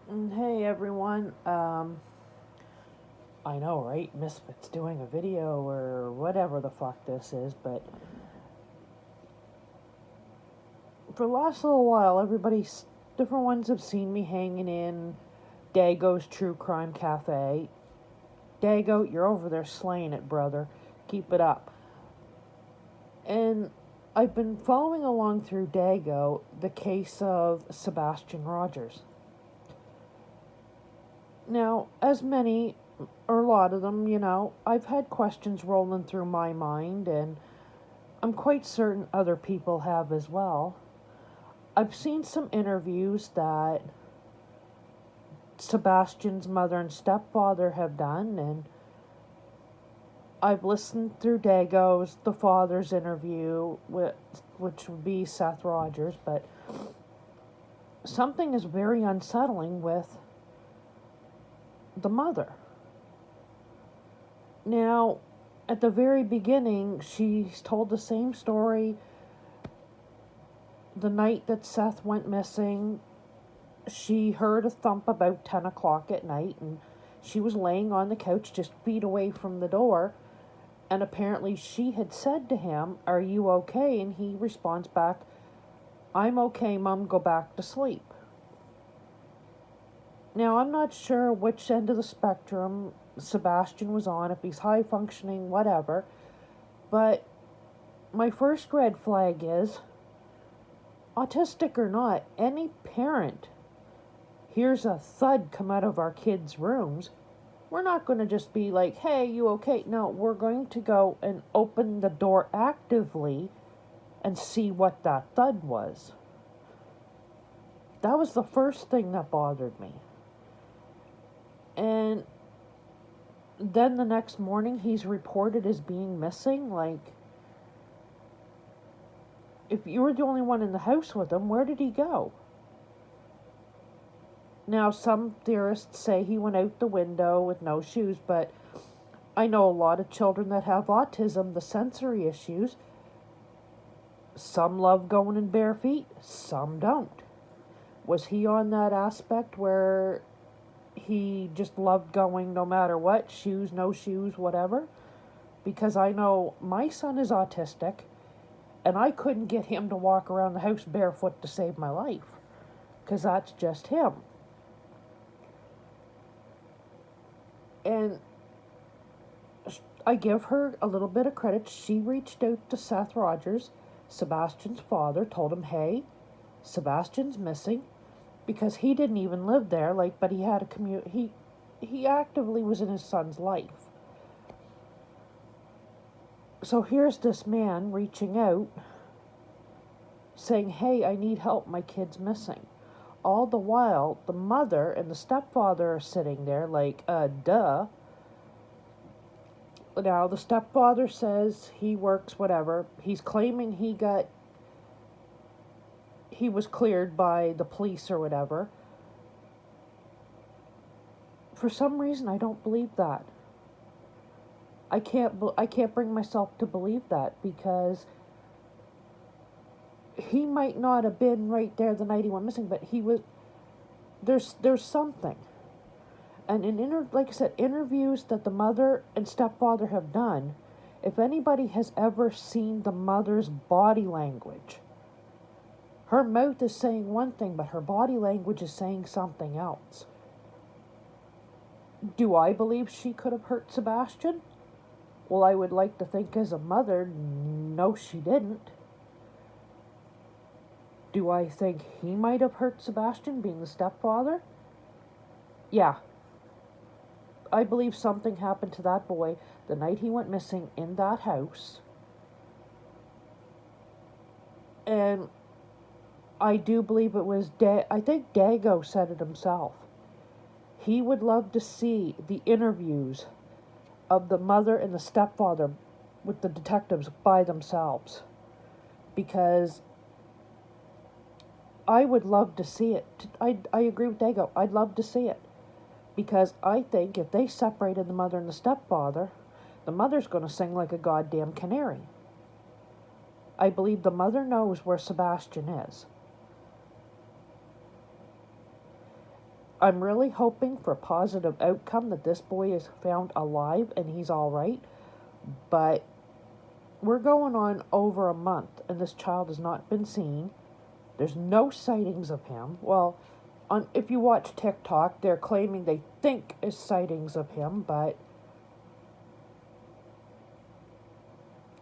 Hey everyone, I know, right? Misfits doing a video or whatever the fuck this is, but for the last little while, different ones have seen me hanging in Dago's True Crime Cafe. Dago, you're over there slaying it, brother. Keep it up. And I've been following along through Dago the case of Sebastian Rogers. Now, as many, or a lot of them, I've had questions rolling through my mind, and I'm quite certain other people have as well. I've seen some interviews that Sebastian's mother and stepfather have done, and I've listened through Dago's, the father's interview, which would be Seth Rogers, but something is very unsettling with the mother. Now, at the very beginning, she's told the same story. The night that Seth went missing, she heard a thump about 10 o'clock at night, and she was laying on the couch just feet away from the door, and apparently she had said to him, "Are you okay?" And he responds back, "I'm okay, Mom, go back to sleep." Now, I'm not sure which end of the spectrum Sebastian was on, if he's high functioning, whatever, but my first red flag is, autistic or not, any parent hears a thud come out of our kids' rooms, we're not going to just be like, "Hey, you okay?" No, we're going to go and open the door actively and see what that thud was. That was the first thing that bothered me. And then the next morning, he's reported as being missing. Like, if you were the only one in the house with him, where did he go? Now, some theorists say he went out the window with no shoes, but I know a lot of children that have autism, the sensory issues. Some love going in bare feet, some don't. Was he on that aspect where he just loved going no matter what, shoes, no shoes, whatever? Because I know my son is autistic, and I couldn't get him to walk around the house barefoot to save my life, because that's just him. And I give her a little bit of credit. She reached out to Seth Rogers, Sebastian's father, told him, "Hey, Sebastian's missing," because he didn't even live there. But he had a commute. He actively was in his son's life. So here's this man reaching out, saying, "Hey, I need help. My kid's missing." All the while, the mother and the stepfather are sitting there like, duh. Now, the stepfather says he works whatever. He's claiming he was cleared by the police or whatever. For some reason, I don't believe that. I can't bring myself to believe that, because he might not have been right there the night he went missing, but he was. There's something. And like I said, interviews that the mother and stepfather have done, if anybody has ever seen the mother's body language, her mouth is saying one thing, but her body language is saying something else. Do I believe she could have hurt Sebastian? Well, I would like to think as a mother, no, she didn't. Do I think he might have hurt Sebastian, being the stepfather? Yeah. I believe something happened to that boy the night he went missing in that house. And I do believe it was I think Dago said it himself. He would love to see the interviews of the mother and the stepfather with the detectives by themselves, because I would love to see it. I agree with Dago. I'd love to see it, because I think if they separated the mother and the stepfather, the mother's going to sing like a goddamn canary. I believe the mother knows where Sebastian is. I'm really hoping for a positive outcome, that this boy is found alive and he's all right. But we're going on over a month and this child has not been seen. There's no sightings of him. Well, if you watch TikTok, they're claiming they think is sightings of him, but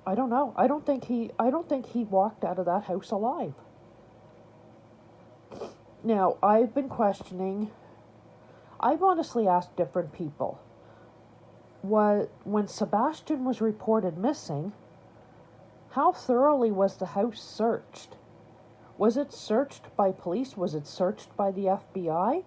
I don't know. I don't think he walked out of that house alive. Now, I've been questioning. I've honestly asked different people. When Sebastian was reported missing, how thoroughly was the house searched? Was it searched by police? Was it searched by the FBI?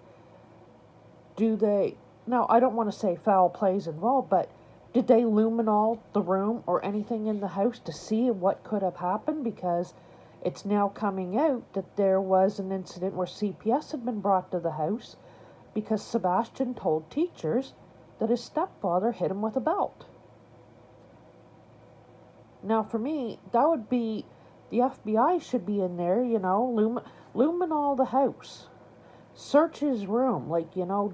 Now, I don't want to say foul plays involved, but did they luminol the room or anything in the house to see what could have happened? Because it's now coming out that there was an incident where CPS had been brought to the house because Sebastian told teachers that his stepfather hit him with a belt. Now, for me, that would be, the FBI should be in there, luminol the house. Search his room,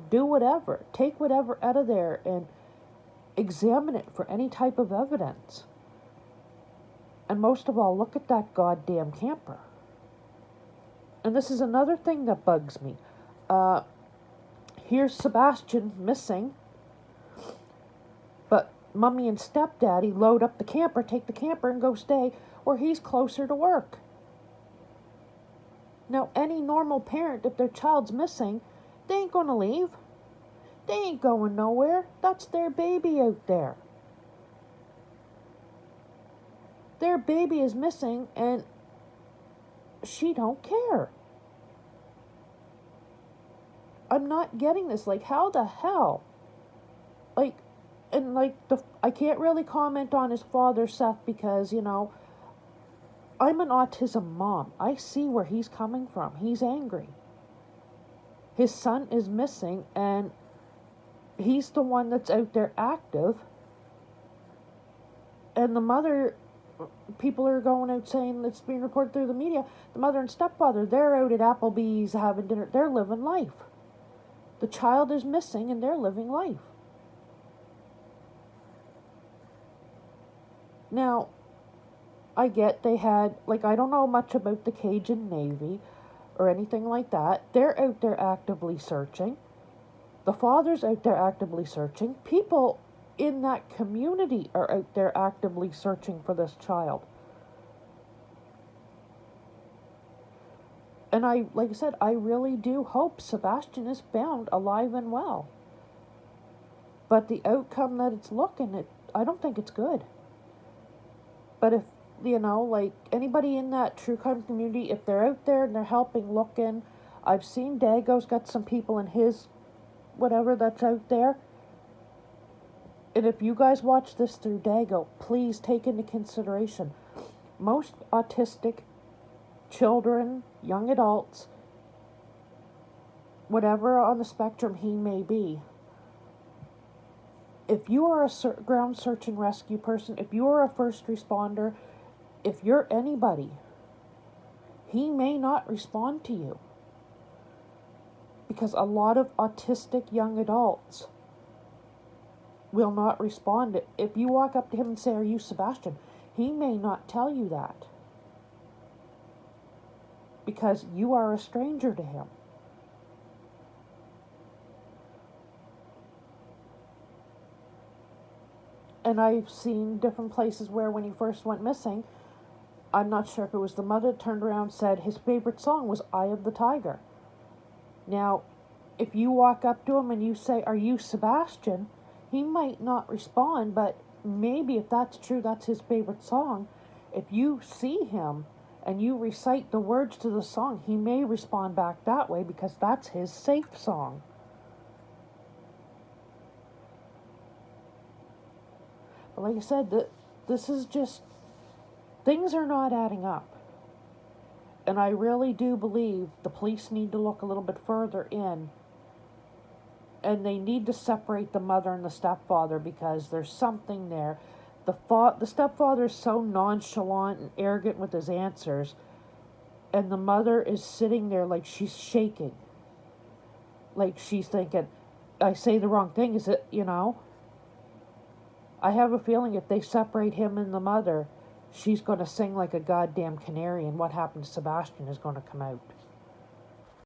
do whatever. Take whatever out of there and examine it for any type of evidence. And most of all, look at that goddamn camper. And this is another thing that bugs me. Here's Sebastian missing, but Mommy and Stepdaddy load up the camper, take the camper and go stay where he's closer to work. Now, any normal parent, if their child's missing, they ain't gonna leave. They ain't going nowhere. That's their baby out there. Their baby is missing and she don't care. I'm not getting this. How the hell? I can't really comment on his father, Seth, because, I'm an autism mom. I see where he's coming from. He's angry. His son is missing, and he's the one that's out there active. And the mother, people are going out saying, it's being reported through the media, the mother and stepfather, they're out at Applebee's having dinner. They're living life. The child is missing, and they're living life. Now, I get they had, I don't know much about the Cajun Navy or anything like that. They're out there actively searching. The father's out there actively searching. People in that community are out there actively searching for this child. And like I said, I really do hope Sebastian is found alive and well. But the outcome that it's looking, I don't think it's good. But if, anybody in that true crime community, if they're out there and they're helping looking, I've seen Dago's got some people in his whatever that's out there. And if you guys watch this through Dago, please take into consideration most autistic children, young adults, whatever on the spectrum he may be. If you are a ground search and rescue person, if you are a first responder, if you're anybody, he may not respond to you. Because a lot of autistic young adults will not respond. If you walk up to him and say, "Are you Sebastian?" he may not tell you that. Because you are a stranger to him. And I've seen different places where when he first went missing, I'm not sure if it was the mother turned around and said his favorite song was "Eye of the Tiger." Now, if you walk up to him and you say, "Are you Sebastian?" he might not respond, but maybe if that's true, that's his favorite song. If you see him and you recite the words to the song, he may respond back that way because that's his safe song. But like I said, this is just, things are not adding up. And I really do believe the police need to look a little bit further in. And they need to separate the mother and the stepfather because there's something there. The stepfather is so nonchalant and arrogant with his answers. And the mother is sitting there like she's shaking. Like she's thinking, I say the wrong thing, is it, you know? I have a feeling if they separate him and the mother, she's going to sing like a goddamn canary, and what happened to Sebastian is going to come out.